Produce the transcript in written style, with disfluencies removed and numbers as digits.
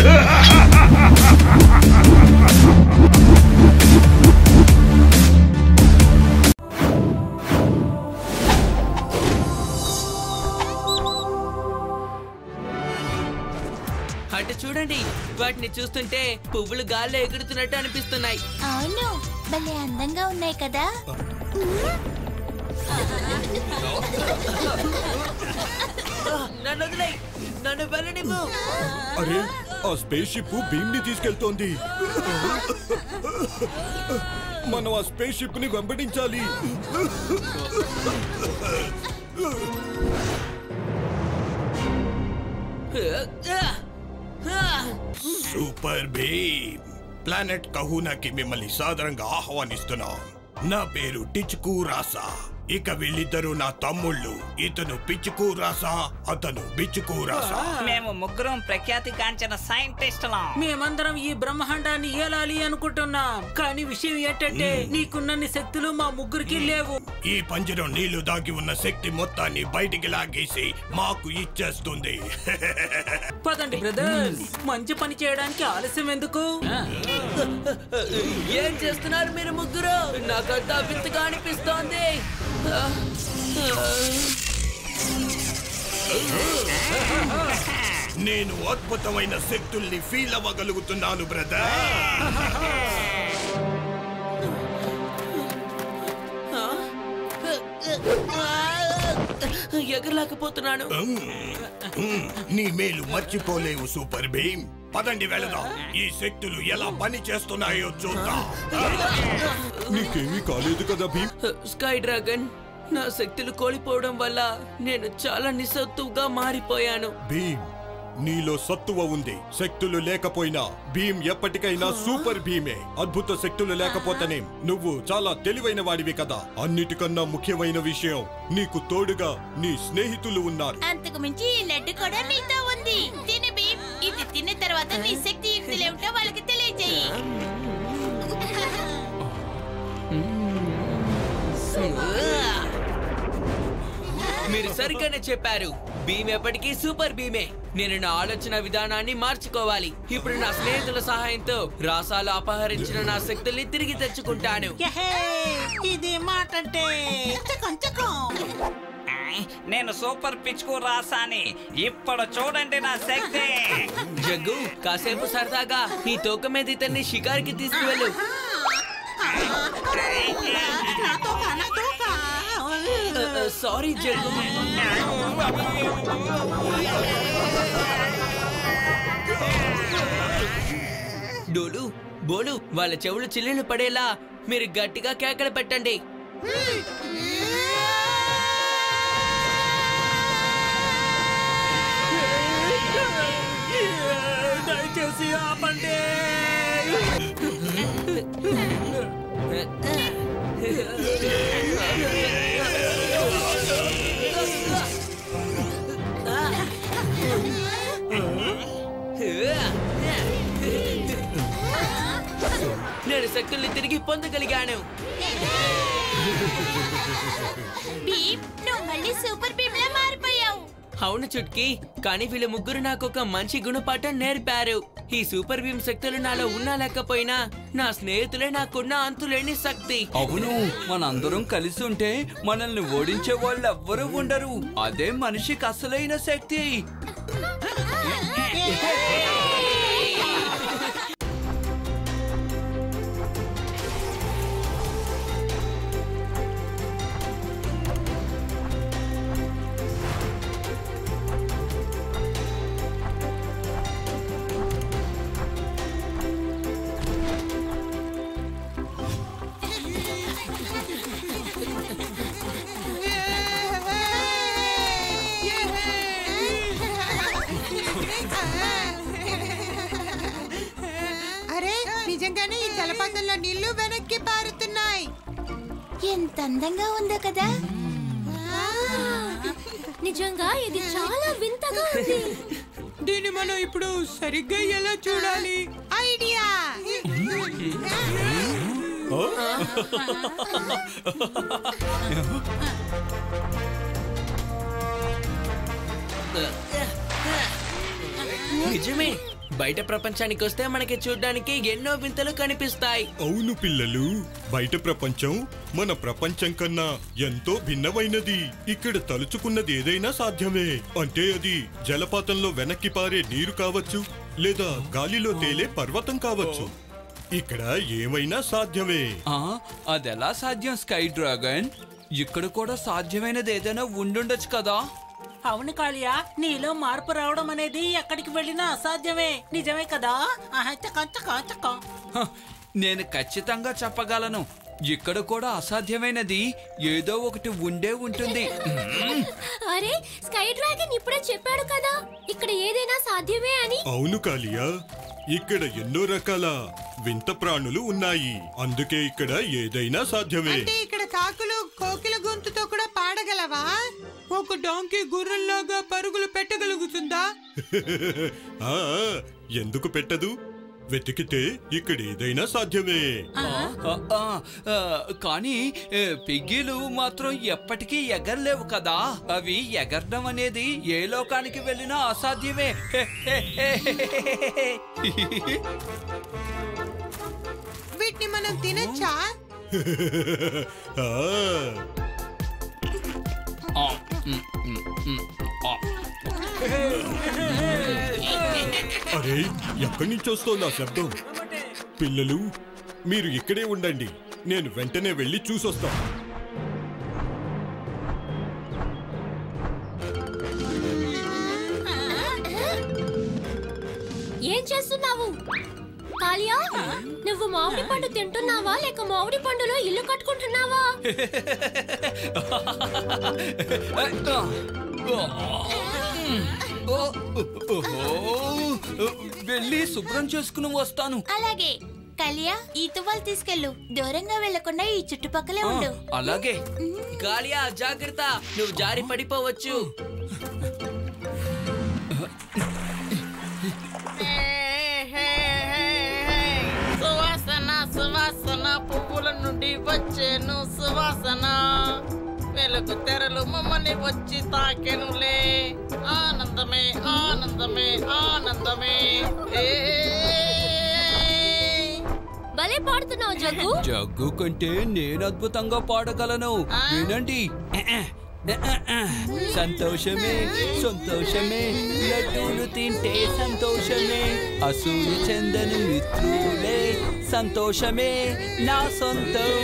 అటు చూడండి, వాటిని చూస్తుంటే పువ్వులు గాల్లో ఎగురుతున్నట్టు అనిపిస్తున్నాయి. అవును, భలే అందంగా ఉన్నాయి కదా. నన్ను వదిలేయ్, నన్ను వెళ్ళనివ్వు. అరే, ఆ స్పేస్ షిప్ భీమ్ ని తీసుకెళ్తోంది. మనం ఆ స్పేస్ షిప్ ని వెంబడించాలి. సూపర్ భీమ్, ప్లానెట్ కహూనాకి మిమ్మల్ని సాదరంగా ఆహ్వానిస్తున్నాం. నా పేరు టిచుకు రాసా. ఇక వీళ్ళిద్దరూ నా తమ్ముళ్ళు. ఇతను పిచ్చుకు రాసా, అతను బిచ్చుకు రాసా. మేము ముగ్గురం ప్రఖ్యాతి కాంచిన సైంటిస్టులం. మేమందరం ఈ బ్రహ్మాండాన్ని ఏలాలి అనుకుంటున్నాం. కానీ విషయం ఏంటంటే నీకున్నన్ని శక్తులు మా ముగ్గురికి లేవు. ఈ పంజరం నీళ్లు దాగి ఉన్న శక్తి మొత్తాన్ని బయటికి లాగేసి మాకు ఇచ్చేస్తుంది. పదండి బ్రదర్స్, మంచి పని చేయడానికి ఆలస్యం ఎందుకు? ఏం చేస్తున్నారు మీరు ముగ్గురు? నాకంతా వింతగా అనిపిస్తోంది. నేను అద్భుతమైన శక్తుల్ని ఫీల్ అవ్వగలుగుతున్నాను బ్రదర్. ఎగరలేకపోతున్నాను. నీ మేలు మర్చిపోలేవు సూపర్ భీమ్. పదండి వెళదాం. ఈ శక్తులు ఎలా పని చేస్తున్నాయో చూద్దాం. నీకేమీ కాలేదు కదా భీమ్? స్కై డ్రాగన్, నా శక్తులు కోల్పోవడం వల్ల నేను చాలా నిస్సత్తుగా మారిపోయాను. భీమ్, నీలో సత్తువ ఉంది. శక్తులు లేకపోయినా భీమ్ ఎప్పటికైనా సూపర్ భీమే. అద్భుత శక్తులు లేకపోతేనే నువ్వు చాలా తెలివైన వాడివి కదా. అన్నిటికన్నా ముఖ్యమైన విషయం, నీకు తోడుగా నీ స్నేహితులు ఉన్నారు. అంతకు మించి ఈ లడ్డు కూడా నీతో ఉంది. తిను భీమ్, ఇది తిన్న తర్వాత నీ శక్తి యుక్తులేమిటో వాళ్ళకి తెలియజేయి. మీరు సరిగ్గానే చెప్పారు. భీమ్ ఎప్పటికీ సూపర్ భీమే. నేను నా ఆలోచన విధానాన్ని మార్చుకోవాలి. ఇప్పుడు నా స్నేహితుల సహాయంతో రాసాలు అపహరించిన నా శక్తుల్ని తిరిగి తెచ్చుకుంటాను. ఇది మాట అంటే నేను సూపర్ పిచ్చుకు రాసాని. ఇప్పుడు చూడండి నా శక్తి. జగ్గు, కాసేపు సరదాగా ఈ తోక మీద ఇతన్ని షికారికి తీసుకువెళ్ళు. సారీ జగ్గు. డోలు, బోలు, వాళ్ళ చెవులు చిల్లులు పడేలా మీరు గట్టిగా కేకలు పెట్టండి. దయచేసి ఆపండి. నేను శక్తుల్ని తిరిగి పొందగలిగాను. భీమ్, నువ్వు మళ్ళీ సూపర్ భీమ్ లా మారిపోయావు. అవును చుట్కీ, కానీ వీళ్ళ ముగ్గురు నాకు ఒక మంచి గుణపాఠం నేర్పారు. ఈ సూపర్ భీమ్ శక్తులు నాలో ఉన్నా లేకపోయినా నా స్నేహితులే నాకున్న అంతులేని శక్తి. అవును, మనందరం కలిసి ఉంటే మనల్ని ఓడించే వాళ్ళు ఎవ్వరూ ఉండరు. అదే మనిషికి అసలైన శక్తి. అరే, నిజంగానే ఈ జలపాతంలో నీళ్లు వెనక్కి పారుతున్నాయి. ఎంత అందంగా ఉందో కదా. నిజంగా ఇది చాలా వింతగా ఉంది. దీన్ని మనం ఇప్పుడు సరిగ్గా ఎలా చూడాలి? ఐడియా! నిజమే, బయట ప్రపంచానికి వస్తే మనకి చూడడానికి ఎన్నో వింతలు కనిపిస్తాయి. అవును పిల్లలు, బయట ప్రపంచం మన ప్రపంచం కన్నా ఎంతో భిన్నమైనది. ఇక్కడ తలుచుకున్నది ఏదైనా సాధ్యమే. అంటే అది జలపాతంలో వెనక్కి పారే నీరు కావచ్చు, లేదా గాలిలో తేలే పర్వతం కావచ్చు. ఇక్కడ ఏమైనా సాధ్యమే. అదెలా సాధ్యం స్కై డ్రాగన్? ఇక్కడ కూడా సాధ్యమైనది ఏదైనా ఉండుండొచ్చు కదా? అవును కాళియా, నీలో మార్పు రావడం అనేది ఎక్కడికి వెళ్ళినా అసాధ్యమే. నిజమే కదా? నేను ఖచ్చితంగా చెప్పగలను, ఇక్కడ కూడా అసాధ్యమైనది ఏదో ఒకటి ఉండే ఉంటుంది. అరే, స్కై డ్రాగన్ ఇప్పుడే చెప్పాడు కదా ఇక్కడ ఏదైనా సాధ్యమే అని. అవును కాలియా, ఇక్కడ ఎన్నో రకాల వింత ప్రాణులు ఉన్నాయి. అందుకే ఇక్కడ ఏదైనా సాధ్యమే. అంటే ఇక్కడ కాకులు కోకిల గొంతుతో కూడా పాడగలవా? ఒక డాంకీ గుర్రంలాగా పరుగులు పెట్టగలుగుతుందా? ఎందుకు పెట్టదు? వెతికితే ఇక్కడ ఏదైనా సాధ్యమే. కానీ పిగ్గీలు మాత్రం ఎప్పటికీ ఎగరలేవు కదా. అవి ఎగరడం అనేది ఏ లోకానికి వెళ్ళినా అసాధ్యమే. వీటిని మనం తినచ్చా? అరే, ఎక్కడి నుంచి వస్తోంది ఆ శబ్దం? పిల్లలు, మీరు ఇక్కడే ఉండండి, నేను వెంటనే వెళ్ళి చూసొస్తా. ఏం చేస్తున్నావు కాళియా? నువ్వు మామిడి పండు తింటున్నావా లేక మామిడి పండులో ఇల్లు కట్టుకుంటున్నావా? వెళ్ళి శుభ్రం చేసుకుని వస్తాను. అలాగే కాళియా, ఈ తువ్వాలు తీసుకెళ్ళు. దూరంగా వెళ్లకుండా ఈ చుట్టుపక్కలే ఉండు. అలాగే. కాళియా, జాగ్రత్త, నువ్వు జారి పడిపోవచ్చు. సువాసన సువాసన పువ్వుల నుండి వచ్చేను సువాసన. వెలుగు తెరలు మమ్మల్ని వచ్చి తాకెనులే. ఆనందమే ఆనందమే ఆనందమే. భలే పాడుతున్నావు జగ్గు. జగ్గు కంటే నేను అద్భుతంగా పాడగలను. వినండి. సంతోషమే సంతోషమే, లడ్డూలు తింటే సంతోషమే, అసూయ చెందను మిత్రులే, సంతోషమే నా సొంతం.